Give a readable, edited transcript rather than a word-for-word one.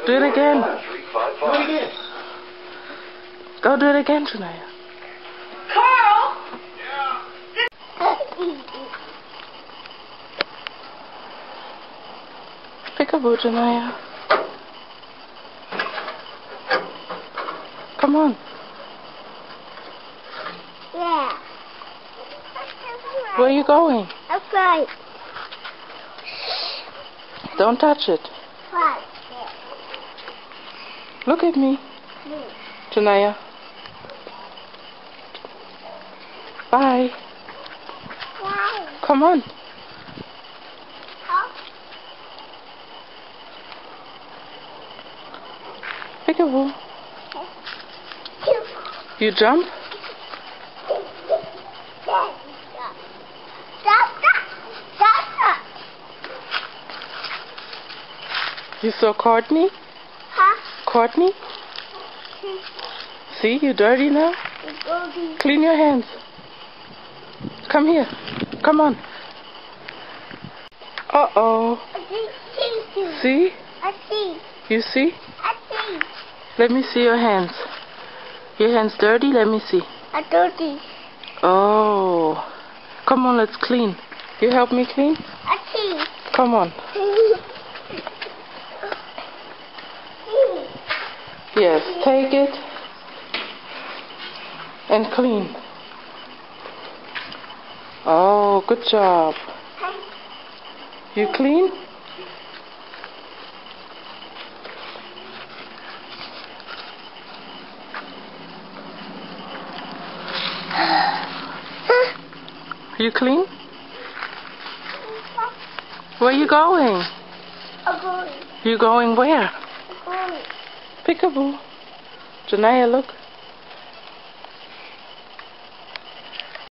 Do it again. Do it again. Go do it again, Janaya. Carl! Peekaboo, Janaya. Come on. Yeah. Where are you going? Okay. Don't touch it. Right. Look at me, Janaya. Bye. Right. Come on. Peekaboo. You jump? You saw Courtney? Huh? Courtney? See, you dirty now? Clean your hands. Come here. Come on. Uh-oh. See? I see. You see? I see. Let me see your hands. Your hands dirty? Let me see. I dirty. Oh. Come on, let's clean. You help me clean? I see. Come on. Yes, take it and clean. Oh, good job. You clean? You clean? Where you going? I'm going. You going where? I'm going. Peekaboo. Janaya, look.